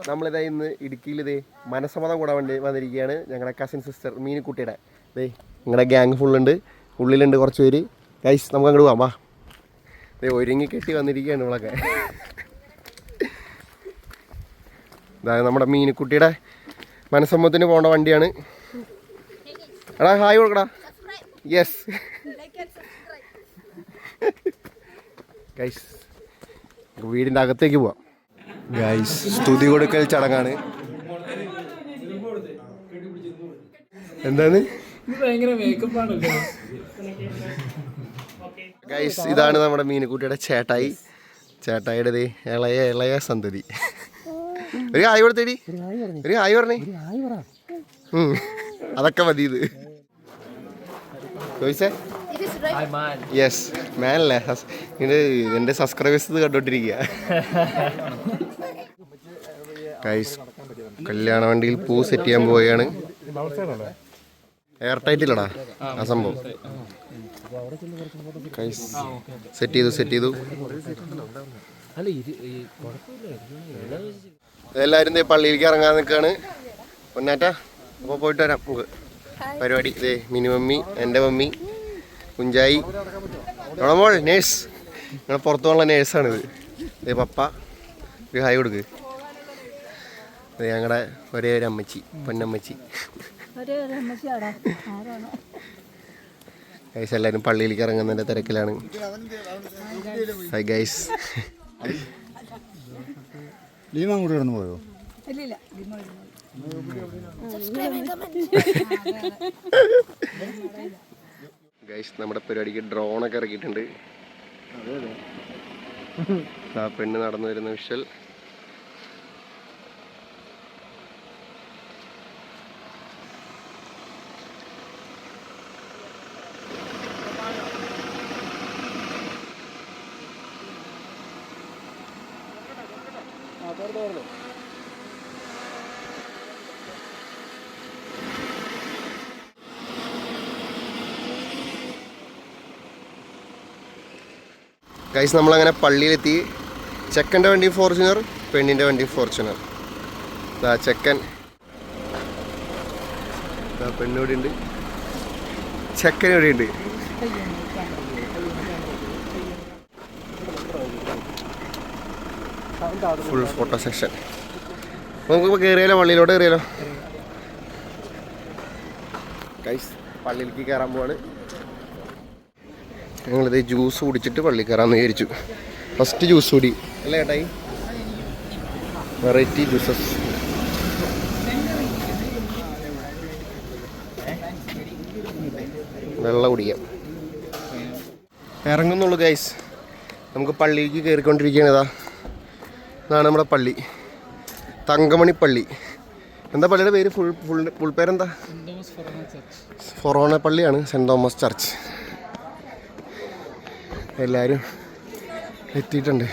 നമ്മളിതാ ഇന്ന് ഇടുക്കിയിൽ ഇതേ മനസ്സമ്മതം കൂടാൻ വേണ്ടി വന്നിരിക്കുകയാണ്. ഞങ്ങളുടെ കസിൻ സിസ്റ്റർ മീനുക്കുട്ടിയുടെ ഇതേ നിങ്ങളുടെ ഗ്യാങ് ഫുള്ളുണ്ട്, ഉള്ളിലുണ്ട് കുറച്ച് പേര്. ഗൈസ് നമുക്ക് അങ്ങോട്ട് പോവാം. വാ, ഇതേ ഒരുങ്ങി കെട്ടി വന്നിരിക്കുകയാണ് നമ്മളൊക്കെ. അതായത് നമ്മുടെ മീനുക്കുട്ടിയുടെ മനസ്സമ്മതത്തിന് പോകേണ്ട വണ്ടിയാണ്. എടാ ഹായ് കൊടുക്കടാ. യെസ് ഗൈസ്, വീടിൻ്റെ അകത്തേക്ക് പോവാം. ഗൈസ് സ്തുതി കൊടുക്കൽ ചടങ്ങാണ്. എന്താണ് ഗൈസ്? ഇതാണ് നമ്മുടെ മീനുക്കുട്ടിയുടെ ചേട്ടായി. ചേട്ടായിയുടെ ഇളയ സന്തതി. ഒരു ഹായ് കൊടുത്തേടി, ഒരു ഹായ് പറഞ്ഞേ. അതൊക്കെ മതി. ഇത് ചോദിച്ചേ. യെസ് മാനല്ലേ, ഇത് എൻ്റെ സബ്സ്ക്രൈബേഴ്സ് കണ്ടോണ്ടിരിക്കുക. ഗൈസ് കല്യാണ വണ്ടിയിൽ പൂ സെറ്റ് ചെയ്യാൻ പോവുകയാണ്. എയർ ടൈറ്റ് ഇല്ലടാ ആ സംഭവം. ഗൈസ് സെറ്റ് ചെയ്തു. എല്ലാവരും പള്ളിയിലേക്ക് ഇറങ്ങാൻ നിൽക്കുകയാണ്. പൊന്നാറ്റ അപ്പോൾ പോയിട്ട് വരാം നമുക്ക്. പരിപാടി ഇതേ മിനി മമ്മി, എൻ്റെ മമ്മി, കുഞ്ചായി, നമ്മളെ മോൾ നേഴ്സ്, ഞങ്ങൾ പുറത്തു പോകാനുള്ള നേഴ്സാണിത്. ഇതേ പപ്പ, ഒരു ഹായ് കൊടുക്ക്. ഇത് ഞങ്ങളുടെ ഒരേ ഒരു അമ്മച്ചി, പൊന്നമ്മച്ചി. ഗൈസ് എല്ലാവരും പള്ളിയിലേക്ക് ഇറങ്ങുന്നതിൻ്റെ തിരക്കിലാണ്. Hi guys. ലീമ കൂടെ കിടന്നു പോയോ? ഗൈസ് നമ്മുടെ പരിപാടിക്ക് ഡ്രോണൊക്കെ ഇറക്കിയിട്ടുണ്ട്. ആ പെണ്ണ് നടന്നു വരുന്ന വിഷ്വൽ. ഗൈസ് നമ്മളങ്ങനെ പള്ളിയിലെത്തി. ചെക്കൻ്റെ വണ്ടി ഫോർച്യൂണർ, പെണ്ണിൻ്റെ വണ്ടി ഫോർച്യൂണർ. ചെക്കൻ പെണ്ണിവിടെ ഉണ്ട്, ചെക്കൻ ഇവിടെ ഉണ്ട്. Full photo section. നമുക്കിപ്പോൾ കയറിയാലോ, പള്ളിയിലോട്ട് കയറിയാലോ. ഗൈസ് പള്ളിയിലേക്ക് കയറാൻ പോവാണ്. ഞങ്ങളിത് ജ്യൂസ് കുടിച്ചിട്ട് പള്ളി കയറാമെന്ന് വിചാരിച്ചു. ഫസ്റ്റ് ജ്യൂസ് കുടി അല്ലേ ഏട്ടായി? Variety juices. വെള്ളം കുടിക്കാം. ഇറങ്ങുന്നുള്ളൂ ഗൈസ്. നമുക്ക് പള്ളിയിലേക്ക് കയറിക്കൊണ്ടിരിക്കുകയാണ്. ഇതാണ് നമ്മുടെ പള്ളി, തങ്കമണി പള്ളി. എന്താ പള്ളിയുടെ പേര്? ഫുൾ പേരെന്താ? ഫൊറോന പള്ളിയാണ്, സെൻറ് തോമസ് ചർച്ച്. എല്ലാവരും എത്തിയിട്ടുണ്ട്.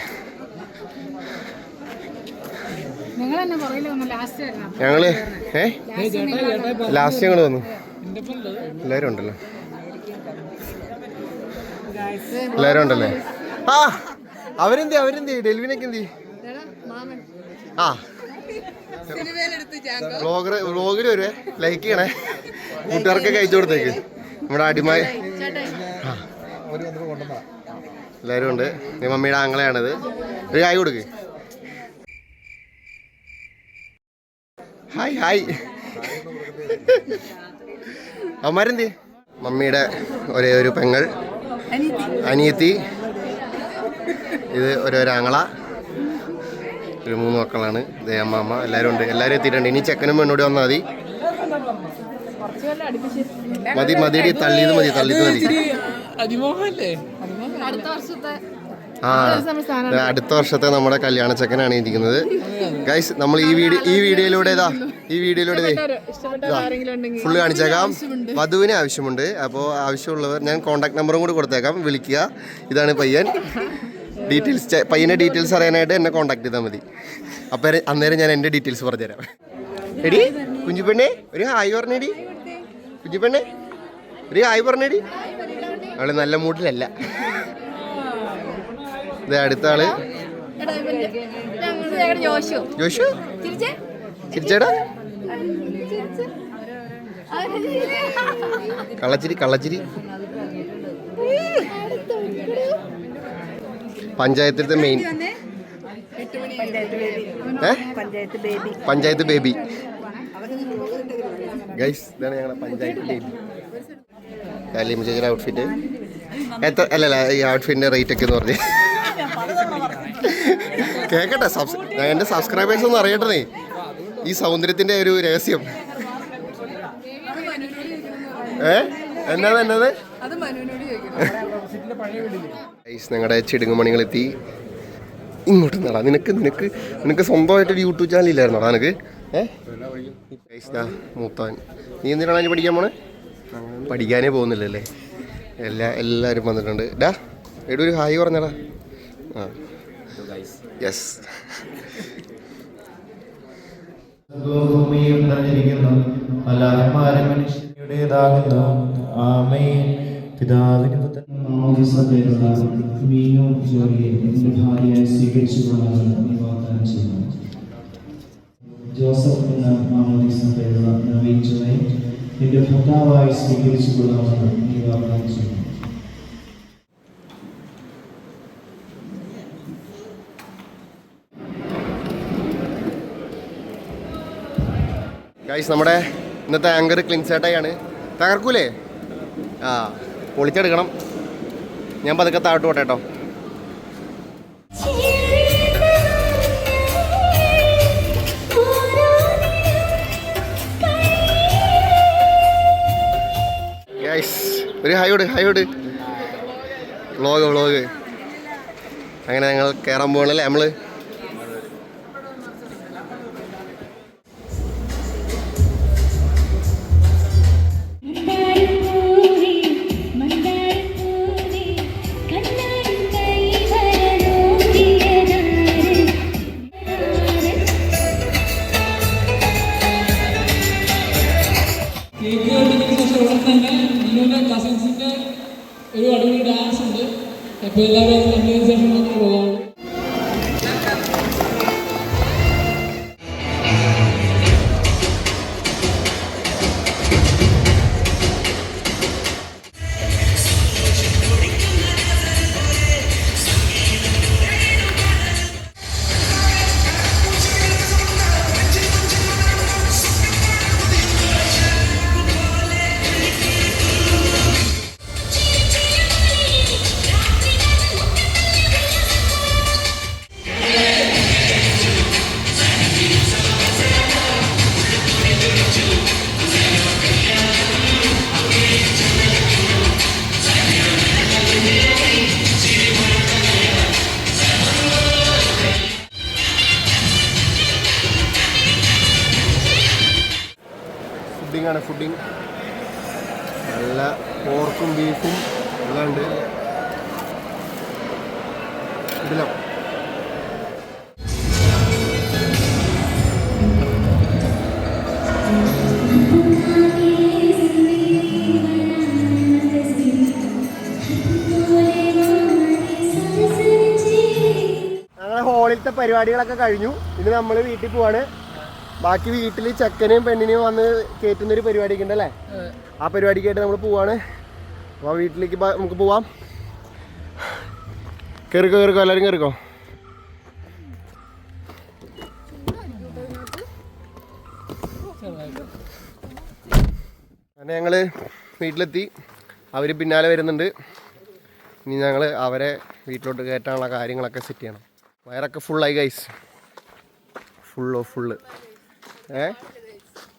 ഞങ്ങള് ലാസ്റ്റ് ഞങ്ങൾ വന്നു. എല്ലാവരും ഉണ്ടല്ലോ, എല്ലാവരും ഉണ്ടല്ലേ. ആ അവരെന്തി ഡെൽവിനൊക്കെ എന്തി? ആ വ്ളോഗിൽ വരുവേ, ലൈക്ക് ചെയ്യണേ, കൂട്ടുകാർക്കൊക്കെ അയച്ചു കൊടുത്തേക്ക്. നമ്മുടെ അടിമായ എല്ലാവരും ഉണ്ട്. മമ്മിയുടെ ആങ്ങളെയാണിത്. ഒരു ഹായ് കൊടുക്ക്. ഹായ്. അവന്മാരെന്തി? മമ്മിയുടെ ഒരേ ഒരു പെങ്ങൾ, അനിയത്തി, ഇത് ഓരോരോ ആങ്ങള, ഒരു 3 മക്കളാണ്. ഇതേ അമ്മ, എല്ലാവരും ഉണ്ട്. എല്ലാവരും എത്തിയിട്ടുണ്ട്. ഇനി ചെക്കനും പെണ്ണോടി വന്നാൽ മതി. മതിയടി, തള്ളിയത് മതി. അടുത്ത വർഷത്തെ നമ്മുടെ കല്യാണ ചെക്കനാണ് ഇരിക്കുന്നത്. ഗൈസ് നമ്മൾ ഈ വീഡിയോയിലൂടെ ഫുള്ള് കാണിച്ചേക്കാം. വധുവിന് ആവശ്യമുണ്ട്. അപ്പോൾ ആവശ്യമുള്ളവർ ഞാൻ കോൺടാക്ട് നമ്പറും കൂടി കൊടുത്തേക്കാം, വിളിക്കുക. ഇതാണ് പയ്യൻ. പയ്യൻ്റെ ഡീറ്റെയിൽസ് അറിയാനായിട്ട് എന്നെ കോൺടാക്ട് ചെയ്താൽ മതി. അപ്പം അന്നേരം ഞാൻ എൻ്റെ ഡീറ്റെയിൽസ് പറഞ്ഞുതരാം. എടി കുഞ്ചുപെണ്ണേ, ഒരു ഹായ് പറഞ്ഞേടി. കുഞ്ചുപെണ്ണേ, ഒരു ഹായ് പറഞ്ഞേടി. അവള് നല്ല മൂഡിലല്ല. ഇത് അടുത്ത ആള് ജോഷു ചിരിച്ചേടാ കള്ളച്ചിരി കള്ളച്ചിരി. പഞ്ചായത്തിലത്തെ മെയിൻ പഞ്ചായത്ത് ബേബി ഗൈസ്, ഇതാണ് ഞങ്ങളുടെ പഞ്ചായത്ത് ബേബി. കാലിയം ചേച്ചിയുടെ ഔട്ട്ഫിറ്റ് എത്ര അല്ലല്ല ഈ ഔട്ട്ഫിറ്റിന്റെ റേറ്റ് ഒക്കെ എന്ന് പറഞ്ഞ് കേക്കട്ടെ. ഞാൻ എൻ്റെ സബ്സ്ക്രൈബേഴ്സ് ഒന്നും അറിയട്ടെ ഈ സൗന്ദര്യത്തിന്റെ ഒരു രഹസ്യം. എന്നത് ഞങ്ങളുടെ ചിടുങ്ങുമണികളെത്തി. ഇങ്ങോട്ട് നടാ. നിനക്ക് സ്വന്തമായിട്ടൊരു യൂട്യൂബ് ചാനൽ ഇല്ലായിരുന്നോടാ നിനക്ക്? മൂത്താൻ നീ എന്തിനാണ് അതിന് പഠിക്കാൻ പോണേ? പഠിക്കാനേ പോകുന്നില്ലല്ലേ? എല്ലാവരും വന്നിട്ടുണ്ട്. ഡാ എവിടെ ഒരു ഹായ് പറഞ്ഞടാ. ആ യെസ്. ജോസഫ് എന്ന മാമോദീസ പേരുള്ള നവീൻ ജോയെ നിന്റെ ഭർത്താവായി സ്വീകരിച്ചു കൊള്ളാമെന്ന് നീ വാഗ്ദാനം ചെയ്യുന്നു. ഗൈസ്, നമ്മുടെ ഇന്നത്തെ ആങ്കർ ക്ലിൻസേട്ടയാണ്. തകർക്കൂലേ? ആ പൊളിച്ചെടുക്കണം. ഞാൻ പതുക്കെ താഴോട്ട് പോട്ടെ കേട്ടോ. ഗൈസ് ഒരു ഹൈയോട് വ്ളോഗ് അങ്ങനെ ഞങ്ങൾ കയറാൻ പോകണല്ലേ നമ്മള്. കസിൻസിന്റെ ഒരു അടിപൊളി ഡാൻസ് ഉണ്ട്. അപ്പോൾ എല്ലാവരും കണ്ടതിന് ശേഷം മാത്രമേ പോകാവുള്ളൂ. ഫുഡിങ് നല്ല പോർക്കും ബീഫും എല്ലാം ഉണ്ട്. ഇതിലും ഞങ്ങളെ ഹോളിലത്തെ പരിപാടികളൊക്കെ കഴിഞ്ഞു. ഇനി നമ്മൾ വീട്ടിൽ പോവാണ്. ബാക്കി വീട്ടിൽ ചെക്കനെയും പെണ്ണിനെയും വന്ന് കയറ്റുന്നൊരു പരിപാടിയൊക്കെ ഉണ്ടല്ലേ? ആ പരിപാടിക്കായിട്ട് നമ്മൾ പോവാണ്. അപ്പോൾ വീട്ടിലേക്ക് നമുക്ക് പോവാം. കയറിക്കോ എല്ലാവരും കയറിക്കോ. അങ്ങനെ ഞങ്ങൾ വീട്ടിലെത്തി. അവർ പിന്നാലെ വരുന്നുണ്ട്. ഇനി ഞങ്ങൾ അവരെ വീട്ടിലോട്ട് കയറ്റാനുള്ള കാര്യങ്ങളൊക്കെ സെറ്റ് ചെയ്യണം. വയറൊക്കെ ഫുള്ളായി ഗൈസ്, ഫുള്ള്.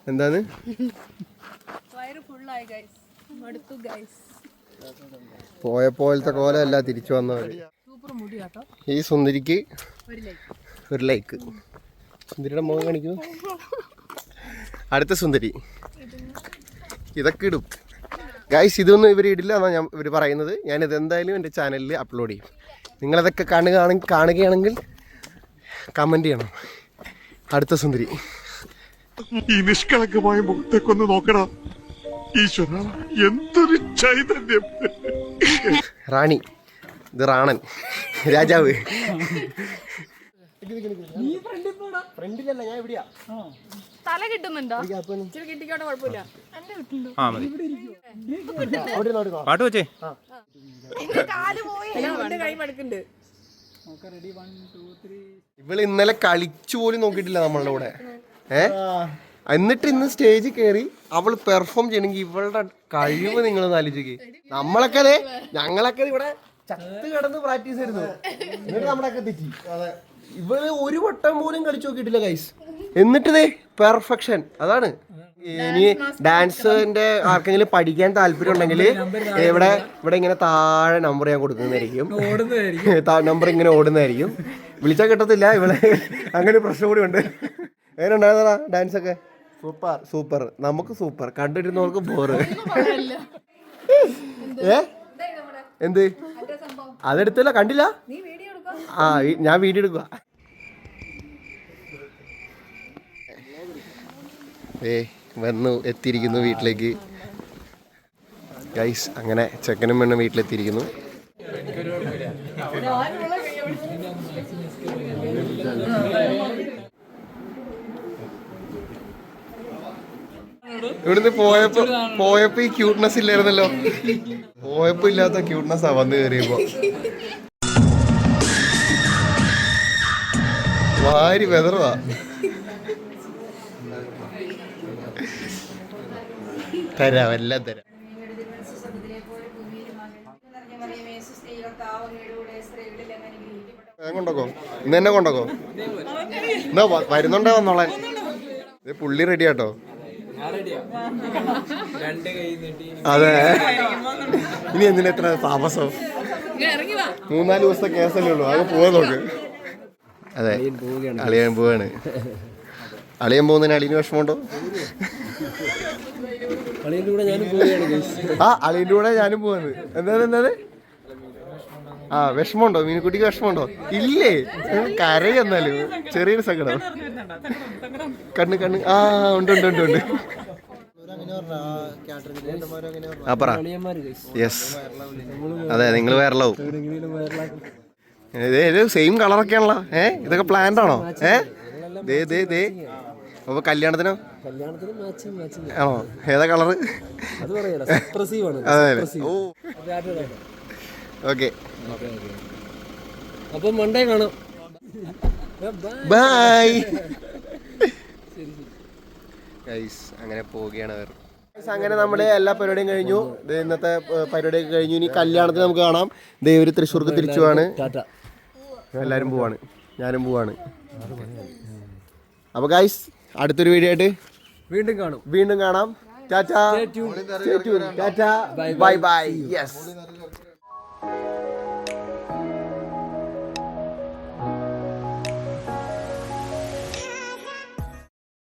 എന്താണ് പോയപ്പോലത്തെ കോലമല്ല തിരിച്ചു വന്നവർ. ഈ സുന്ദരിക്ക് ഒരു ലൈക്ക്. സുന്ദരിയുടെ മുഖം കാണിക്കുന്നു. അടുത്ത സുന്ദരി ഇതൊക്കെ ഇടും ഗൈസ്. ഇതൊന്നും ഇവർ ഇടില്ല എന്നാണ് ഇവർ പറയുന്നത്. ഞാനിത് എന്തായാലും എൻ്റെ ചാനലിൽ അപ്ലോഡ് ചെയ്യും. നിങ്ങളതൊക്കെ കാണുകയാണെങ്കിൽ കമൻറ്റ് ചെയ്യണം. അടുത്ത സുന്ദരി. ഈ നിഷ്കളങ്കമായ മുഖത്തേക്കൊന്ന് നോക്കടാ ഈശ്വര, എന്തൊരു ചൈതന്യം. റാണി, ഇത് റാണൻ രാജാവ്. ഫ്രണ്ടിലല്ല, ഞാൻ എവിടെയാ തല കിട്ടുന്നുണ്ടോ? ഇച്ചിരി കിട്ടിക്കോട്ടെ, കുഴപ്പമില്ല. പാട്ട് വെച്ചേ. കാല് പോയി, കൈ മടുക്കുന്നുണ്ട്. ഇവള് ഇന്നലെ കളിച്ചു പോലും നോക്കിയിട്ടില്ല നമ്മളുടെ കൂടെ. എന്നിട്ട് ഇന്ന് സ്റ്റേജിൽ കയറി അവള് പെർഫോം ചെയ്യണമെങ്കിൽ ഇവളുടെ കഴിവ് നിങ്ങളൊന്ന് ആലോചിക്കേ. ഞങ്ങളൊക്കെ ഇവിടെ ചത്ത് കിടന്ന് പ്രാക്ടീസ് ചെയ്തിരുന്നു, എന്നിട്ട് നമ്മളൊക്കെ തെറ്റി. ഇവള് ഒരു വട്ടം പോലും കളിച്ചു നോക്കിയിട്ടില്ല ഗൈസ്, എന്നിട്ട് പെർഫെക്ഷൻ. അതാണ് ഇനി ഡാൻസിന്റെ ആർക്കെങ്കിലും പഠിക്കാൻ താല്പര്യം ഉണ്ടെങ്കിൽ ഇവിടെ ഇങ്ങനെ താഴെ നമ്പർ ഞാൻ കൊടുക്കുന്നതായിരിക്കും. നമ്പർ ഇങ്ങനെ ഓടുന്നതായിരിക്കും. വിളിച്ചാൽ കിട്ടത്തില്ല ഇവിടെ, അങ്ങനെ പ്രശ്നം കൂടി ഉണ്ട്. എങ്ങനെ ഉണ്ടായിരുന്നടാ ഡാൻസ് ഒക്കെ? സൂപ്പർ. നമുക്ക് സൂപ്പർ, കണ്ടിരുന്നവർക്ക് ബോറ്. എന്ത് അതെടുത്തില്ല, കണ്ടില്ല? ആ, ഞാൻ വീഡിയോ എടുക്കുക. വന്നു എത്തിയിരിക്കുന്നു വീട്ടിലേക്ക് ഗൈസ്. അങ്ങനെ ചെക്കനും പെണ്ണും വീട്ടിലെത്തിയിരിക്കുന്നു. ഇവിടുന്ന് പോയപ്പോ ഈ ക്യൂട്ട്നെസ് ഇല്ലായിരുന്നല്ലോ. പോയപ്പോ ഇല്ലാത്ത ക്യൂട്ട്നെസ്സാ വന്ന് കയറിയപ്പോ. വാരി വെതറുവാ. തരാം, എല്ലാം തരാം. കൊണ്ടോക്കോ, ഇന്ന് തന്നെ കൊണ്ടോക്കോ. എന്നാ വരുന്നുണ്ടോ വന്നോളാൻ. പുള്ളി റെഡി ആട്ടോ. അതെ, ഇനി എന്തിനാ എത്ര താമസം? 3-4 ദിവസത്തെ കേസല്ലേ ഉള്ളൂ, അത് പോവാൻ നോക്ക്. അതെ, അളിയൻ പോവാണ്. അളിയൻ പോകുന്നതിന് അളിയന് വിഷമമുണ്ടോ? ആ, അളിയൻ്റെ കൂടെ ഞാനും പോവാണ്. എന്താണ് ആ, വിഷമമുണ്ടോ? മീനുക്കുട്ടിക്ക് വിഷമമുണ്ടോ? ഇല്ലേ, കരയെന്നാലും ചെറിയൊരു സങ്കടം. കണ്ണ് ആ, ഉണ്ട്. ആ, പറ. യെസ്, അതെ, നിങ്ങൾ വൈറലാവും. സെയിം കളറൊക്കെ ആണല്ലോ. ഇതൊക്കെ പ്ലാൻഡ് ആണോ? ദേ അപ്പൊ കല്യാണത്തിനോ? ആണോ? ഏതാ കളറ്? അതെ. ഓ, ഓക്കെ. അപ്പൊ മണ്ടേ കാണാം. ബൈ. അങ്ങനെ പോവുകയാണ് അവർ. അങ്ങനെ നമ്മുടെ എല്ലാ പരിപാടിയും കഴിഞ്ഞു. ഇന്നത്തെ പരിപാടിയൊക്കെ കഴിഞ്ഞു. ഇനി കല്യാണത്തിന് നമുക്ക് കാണാം. ദേവര് തൃശ്ശൂർക്ക് തിരിച്ചു പോവാണ്. എല്ലാരും പോവാണ്, ഞാനും പോവാണ്. അപ്പൊ ഗൈസ്, അടുത്തൊരു വീഡിയോ ആയിട്ട് വീണ്ടും കാണാം. ടാറ്റാ. Bye bye. യെസ്.